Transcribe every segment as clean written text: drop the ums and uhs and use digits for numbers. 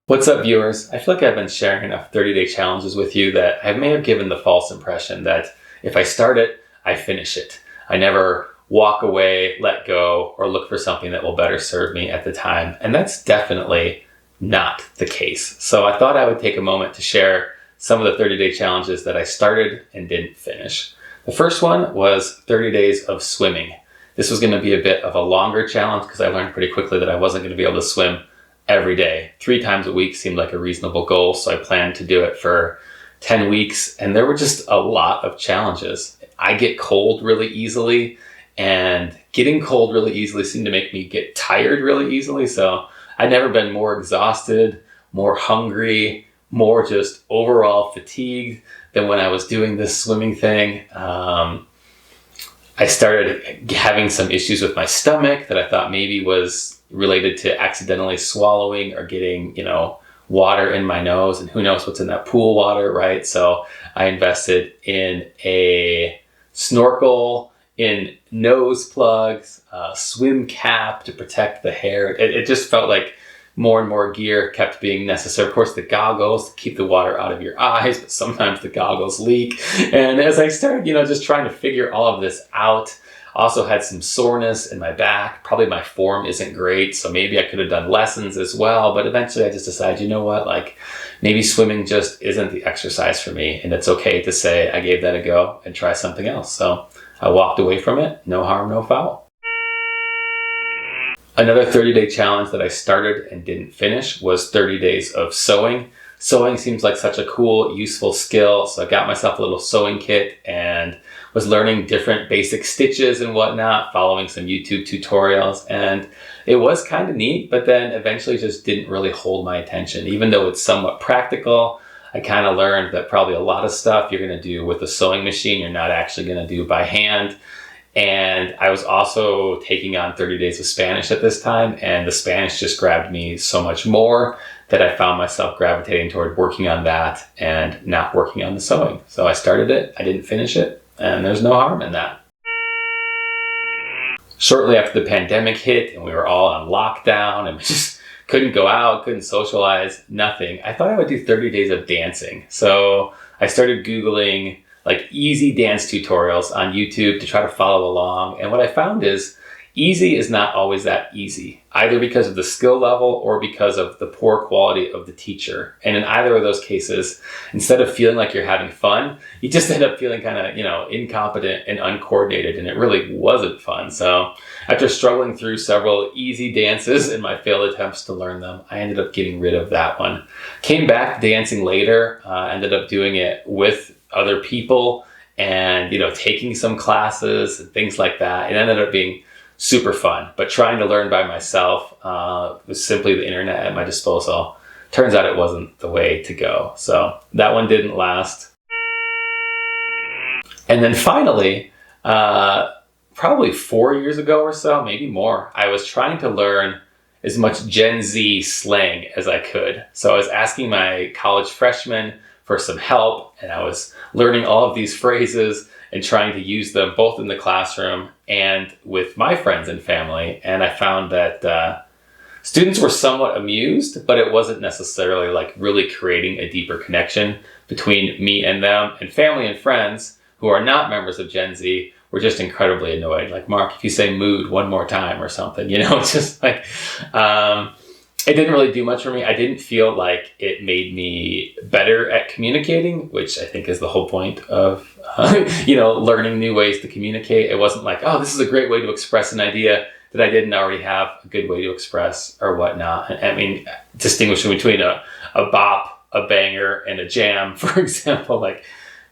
What's up, viewers? I feel like I've been sharing enough 30-day challenges with you that I may have given the false impression that if I start it, I finish it. I never walk away, let go, or look for something that will better serve me at the time. And that's definitely not the case. So I thought I would take a moment to share some of the 30-day challenges that I started and didn't finish. The first one was 30 days of swimming. This was going to be a bit of a longer challenge because I learned pretty quickly that I wasn't going to be able to swim every day. 3 times a week seemed like a reasonable goal, so I planned to do it for 10 weeks, and there were just a lot of challenges. I get cold really easily, and getting cold really easily seemed to make me get tired really easily, so I'd never been more exhausted, more hungry, more just overall fatigued than when I was doing this swimming thing. I started having some issues with my stomach that I thought maybe was related to accidentally swallowing or getting, water in my nose, and who knows what's in that pool water, right? So I invested in a snorkel, in nose plugs, a swim cap to protect the hair. It just felt like more and more gear kept being necessary. Of course, the goggles to keep the water out of your eyes, but sometimes the goggles leak. And as I started, just trying to figure all of this out, also had some soreness in my back. Probably my form isn't great, so maybe I could have done lessons as well. But eventually I just decided, maybe swimming just isn't the exercise for me. And it's okay to say I gave that a go and try something else. So I walked away from it. No harm, no foul. Another 30-day challenge that I started and didn't finish was 30 days of sewing. Sewing seems like such a cool, useful skill. So I got myself a little sewing kit and was learning different basic stitches and whatnot, following some YouTube tutorials. And it was kind of neat, but then eventually just didn't really hold my attention. Even though it's somewhat practical, I kind of learned that probably a lot of stuff you're going to do with a sewing machine, you're not actually going to do by hand. And I was also taking on 30 days of Spanish at this time, and the Spanish just grabbed me so much more that I found myself gravitating toward working on that and not working on the sewing. So I started it, I didn't finish it, and there's no harm in that. Shortly after the pandemic hit and we were all on lockdown and we just couldn't go out, couldn't socialize, nothing, I thought I would do 30 days of dancing. So I started Googling easy dance tutorials on YouTube to try to follow along. And what I found is easy is not always that easy, either because of the skill level or because of the poor quality of the teacher. And in either of those cases, instead of feeling like you're having fun, you just end up feeling kind of, incompetent and uncoordinated, and it really wasn't fun. So after struggling through several easy dances in my failed attempts to learn them, I ended up getting rid of that one. Came back dancing later, ended up doing it with other people and, taking some classes and things like that. It ended up being super fun, but trying to learn by myself with simply the internet at my disposal, turns out it wasn't the way to go. So that one didn't last. And then finally, probably 4 years ago or so, maybe more, I was trying to learn as much Gen Z slang as I could. So I was asking my college freshmen for some help, and I was learning all of these phrases and trying to use them both in the classroom and with my friends and family. And I found that students were somewhat amused, but it wasn't necessarily really creating a deeper connection between me and them. And family and friends who are not members of Gen Z were just incredibly annoyed. Like, Mark, if you say mood one more time or something, it's just it didn't really do much for me. I didn't feel like it made me better at communicating, which I think is the whole point of, learning new ways to communicate. It wasn't like, oh, this is a great way to express an idea that I didn't already have a good way to express or whatnot. I mean, distinguishing between a bop, a banger, and a jam, for example,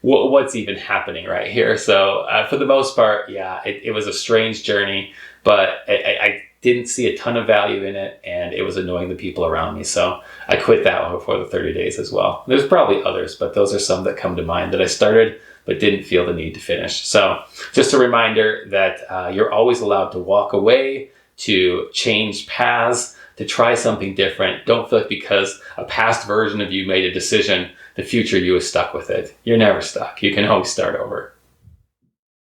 what's even happening right here? So for the most part, yeah, it was a strange journey, but I didn't see a ton of value in it, and it was annoying the people around me. So I quit that one before the 30 days as well. There's probably others, but those are some that come to mind that I started but didn't feel the need to finish. So just a reminder that you're always allowed to walk away, to change paths, to try something different. Don't feel like because a past version of you made a decision, the future you is stuck with it. You're never stuck. You can always start over.